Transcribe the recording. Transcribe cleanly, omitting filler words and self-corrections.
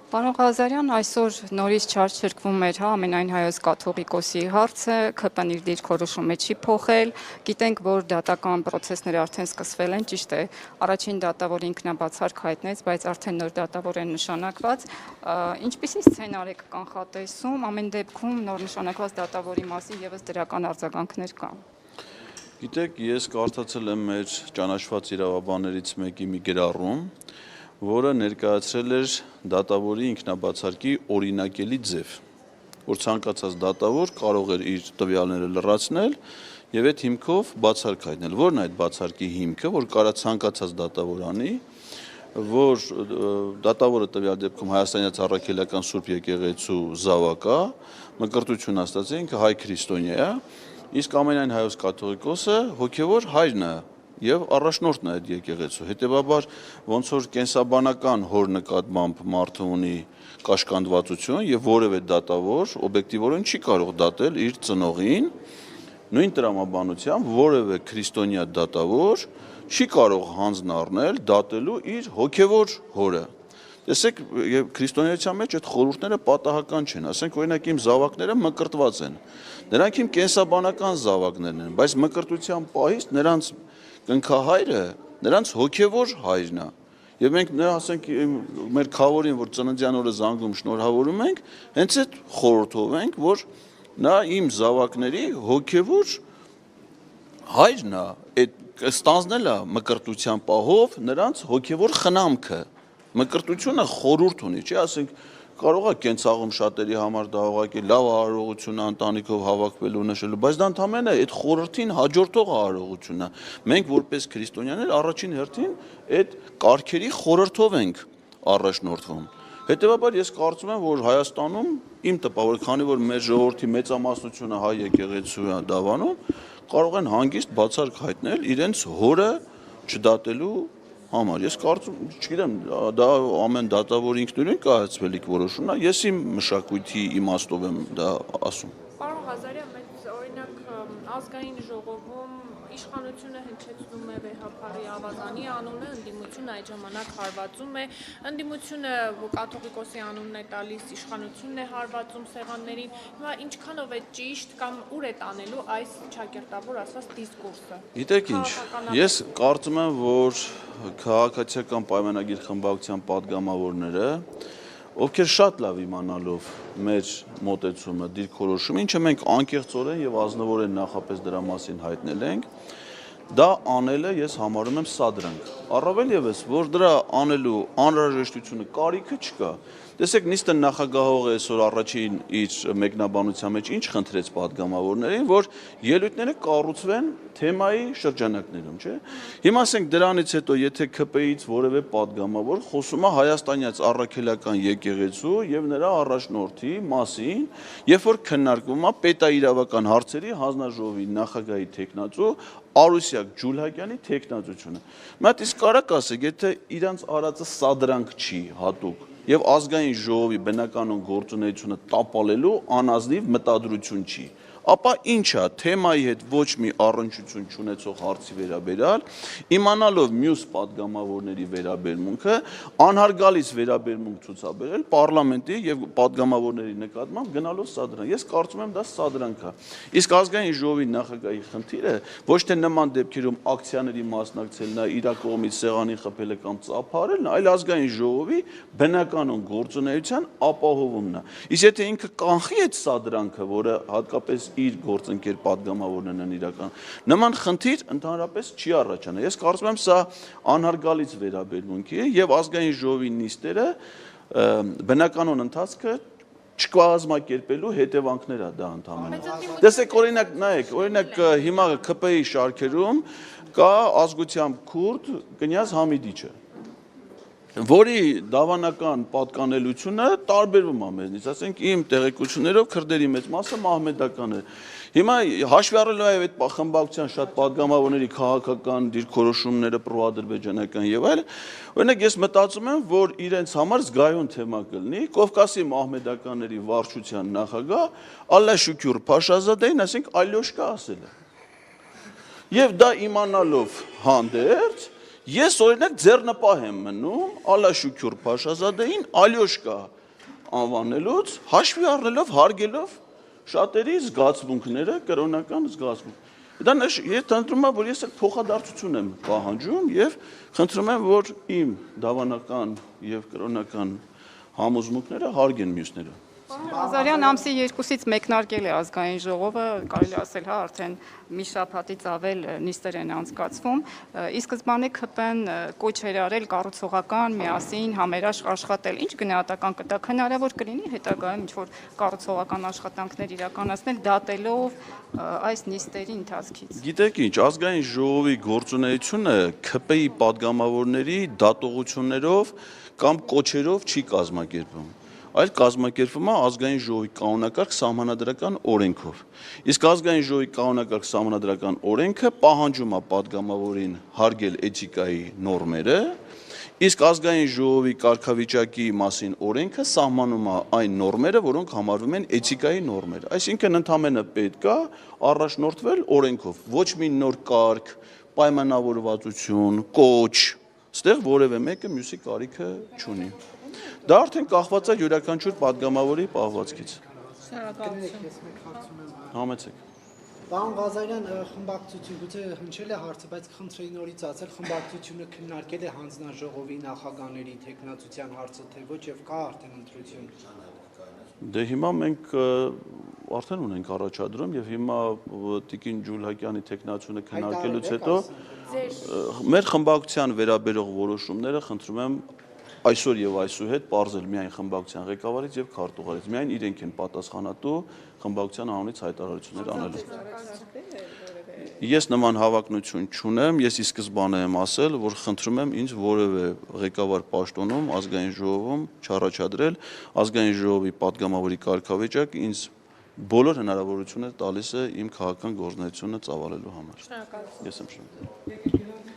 Պարոն Ղազարյան, այսօր նորից չարչրկվում էր ամենայն հայոց կաթողիկոսի հարցը, ՔՊ-ն իր դիրքորոշումը չի փոխել, գիտենք, որ դատական պրոցեսները արդեն սկսվել են, ճիշտ է, առաջին դատավոր ինքնաբացարկ հայտնեց, բայց արդեն նոր դատավոր են նշանակված, ինչպիսի սցենար եք կանխատեսում, ամեն դեպքում նոր նշանակված դատավորի մասին ևս դրական արձագանքներ կան։ Գիտեք, ես կարդացել եմ մեր ճանաչված իրավաբաններից մեկի մի գրառում, որը ներկայացրել էր դատավորի ինքնաբացարկի օրինակելի ձև, որ ցանկացած դատավոր կարող էր իր տվյալները լրացնել եւ այդ հիմքով բացարկ հայտնել։ Որն է այդ բացարկի հիմքը, որ կարա ցանկացած դատավոր անի, որ դատավորը տվյալ դեպքում Հայաստանյան Առաքելական Սուրբ Եկեղեցու զավակ է, մկրտություն հաստատել, ինքը հայ քրիստոնյա է, իսկ ամենայն հայոց կաթողիկոսը հոգևոր հայրն է եւ առաջնորդն է այդ եկեղեցու։ Հետեւաբար ոնց որ կենսաբանական հոր նկատմամբ մարդը ունի կաշկանդվածություն եւ որևէ դատավոր օբյեկտիվորեն չի կարող դատել իր ծնողին, նույն տրամաբանությամբ որևէ քրիստոնյա դատավոր չի կարող հանձն առնել դատելու իր հոգևոր հորը։ Տեսեք, եւ քրիստոնեության մեջ այդ խորհուրդները պատահական չեն, ասենք օրինակ իմ զավակները մկրտված են։ Նրանք իմ կենսաբանական զավակներն են, բայց մկրտության պահից նրանց կնքահայրը նրանց հոգևոր հայրն է։ Եվ մենք նրա ասենք մեր քավորին, որ ծննդյան օրը զանգում շնորհավորում ենք, հենց այդ խորհրդով ենք, որ նա իմ զավակների հոգևոր հայրն է, այդ ստանձնել է մկրտության պահով նրանց հոգևոր խնամքը։ Մկրտությունը խորհուրդ ունի, չի, ասենք կարող է կենցաղում շատերի համար դա ուղղակի լավ արարողություն է ընտանիքով հավաքվելու նշելու, բայց դա ընդհանրապես այդ խորհրդին հաջորդող արարողություն է։ Մենք որպես քրիստոնյաներ առաջին հերթին այդ կարգերի խորհրդով ենք առաջնորդվում։ Հետևաբար ես կարծում եմ, որ Հայաստանում իմ տպավորիչ, քանի որ մեր ժողովրդի մեծամասնությունը հայ եկեղեցու է դավանում, կարող են հանգիստ բացարկ հայտնել իրենց հորը չդատելու համար։ Ես կարծում, չգիտեմ, դա ամեն դատավոր ինքնուրույն կայացվելիք որոշումն է, ես իմ մշակույթի իմաստով եմ դա ասում։ Պարոն Ղազարյան, բայց օրինակ ազգային ժողովում իշխանությունը հնչեցնում է վեհապարի Ավազանի անունը, ընդդիմությունը այդ ժամանակ հարվածում է, ընդդիմությունը կաթողիկոսի անունն է տալիս, իշխանությունն է հարվածում սեղաններին, հիմա ինչքանով է ճիշտ կամ ուր է տանելու այս ճակերտավոր ասված դիսկուրսը։ Գիտեք ինչ, ես կարծում եմ, որ քաղաքացիական պայմանագիր խմբակցության падգամավորները, ովքեր շատ լավ իմանալով մեր մոտեցումը, դիրքորոշումը, ինչը մենք անկեղծորեն եւ ազնվորեն նախապես դրա մասին հայտնել ենք, դա անելը ես համարում եմ սադրանք։ Առավել եւս, որ դրա անելու անհրաժեշտությունը կարիքը չկա։ Տեսեք, նիստը նախագահողը այսօր առաջին իր մեկնաբանության մեջ ինչ խնդրեց падգամավորներին, որ ելույթները կառուցվեն թեմայի շրջանակներում, չէ՞։ Հիմա ասենք դրանից հետո, եթե ՔՊ-ից որևէ падգամավոր խոսում է Հայաստանյան Առաքելական եկեղեցու եւ նրա առաջնորդի մասին, երբ որ քննարկվում է պետաիրավական հարցերի հանձնաժողովի նախագահի տեխնացու Արուսյակ Ջուլհակյանի տեխնացությունը։ Մատ իսկ կարակ ասեք, եթե իրանց արածը սադրանք չի հատուկ եւ ազգային ժողովի բնականon գործունեությունը տապալելու անազնիվ մտադրություն չի, ապա ինչա թեմայի հետ ոչ մի առնչություն չունեցող հարցի վերաբերյալ, իմանալով մյուս падգամավորների վերաբերմունքը, անհարգալից վերաբերմունք ցուցաբերել պարլամենտի եւ падգամավորների նկատմամբ գնալով սադրանք։ Ես կարծում եմ դա սադրանք է։ Իսկ ազգային ժողովի նախագահի խնդիրը ոչ թե նման դեպքերում ակցիաների մասնակցելն է, իր կողմից սեղանի խփելը կամ ծափարելն է, այլ ազգային ժողովի բնականon գործունեության ապահովումն է։ Իսկ եթե ինքը կանխի այդ սադրանքը, որը հատկապես իր գործընկեր падգամավորներն են իրական, նման խնդիր ընդհանրապես չի առաջանա։ Ես կարծում եմ սա անհարգալից վերաբերմունք է եւ ազգային ժողովի նիստերը բնականon ընթացքը չկազմակերպելու հետևանքներ է դա ընդհանրապես։ Տեսեք, օրինակ նայեք, օրինակ հիմա ՔՊ-ի շարքերում կա ազգությամբ քուրդ կնյազ Համիդիչը, որի դավանական պատկանելությունը տարբերվում է մեզնից, ասենք իմ տեղեկություններով քրդերի մեծ մասը մահմեդական է։ Հիմա հաշվի առնելով այդ խմբակցության շատ падգամավորների քաղաքական դիրքորոշումները պրոադրբեջանական եւ այլ, օրինակ ես մտածում եմ, որ իրենց համար զգայուն թեմա կլինի Կովկասի մահմեդականների վարչության նախագահ Ալլաշուքյուր Փաշազադեին, ասենք Ալյոշկա ասել է։ Եվ դա իմանալով հանդերձ Ես օրինակ ձեռնպահ եմ մնում Ալաշուքյուր Փաշազադեին Ալյոշկա անվանելուց հաշվի առնելով հարգելով շատերի զգացմունքները, կրոնական զգացմունք։ Դա ես ընտրում եմ, որ ես փոխադարձություն եմ պահանջում եւ խնդրում եմ, որ իմ դավանական եւ կրոնական համոզմունքները հարգեն մյուսները։ Ազարյան ամսի 2-ից մեկնարկել է ազգային ժողովը, կարելի ասել, հա, արդեն մի շաբաթից ավել նիստեր են անցկացվում։ Ի սկզբանե ԿՊ-ն կոչ էր արել կառուցողական, միասին, համերաշխ աշխատել։ Ինչ գնահատական կտա, հնարավոր կլինի հետագայում ինչ-որ կառուցողական աշխատանքներ իրականացնել դատելով այս նիստերի ընթացքից։ Գիտեք ինչ, ազգային ժողովի գործունեությունը ԿՊ-ի падգամավորների դատողություններով կամ կոչերով չի կազմակերպվում, այլ կազմակերպվում է ազգային ժողովի կանոնակարգ սահմանադրական օրենքով։ Իսկ ազգային ժողովի կանոնակարգ սահմանադրական օրենքը պահանջում է падգամավորին հարգել էթիկայի նորմերը, իսկ ազգային ժողովի կարգավիճակի մասին օրենքը սահմանում է այն նորմերը, որոնք համարվում են էթիկայի նորմեր։ Այսինքն ընդհանրապես պետք է առաջնորդվել օրենքով, ոչ մի նոր կարգ, պայմանավորվածություն, կոչ, այստեղ որևէ մեկը մյուսի կարիքը չունի։ Դա արդեն կախված է յուրաքանչյուր падգամավորի պահվածքից։ Համեցեք։ Պարոն Ղազարյան, խմբակցություն գուցե հնչել է հարցը, բայց խնդրեի նորից ասել, խմբակցությունը քննարկել է հանձնաժողովի նախագահների թեկնածության հարցը, թե ոչ եւ կա արդեն ընտրություն։ Դե հիմա մենք արդեն ունենք առաջադրում եւ հիմա Տիկին Ջուլհակյանի թեկնածությունը քննարկելուց հետո մեր խմբակցության վերաբերող որոշումները խնդրում եմ այսօր եւ այսուհետ պարզել միայն խմբակցության ղեկավարից եւ քարտուղարից, միայն իրենք են պատասխանատու խմբակցության անունից հայտարարություններ անելու։ Ես նման հավակնություն չունեմ, ես ի սկզբանե եմ ասել, որ խնդրում եմ ինձ որևէ ղեկավար պաշտոնում ազգային ժողովում չառաջադրել, ազգային ժողովի падգամավորի կարգավիճակ ինձ բոլոր հնարավորությունները տալիս է իմ քաղաքական գործունեությունը ծավալելու համար։ Ես եմ շնորհակալ։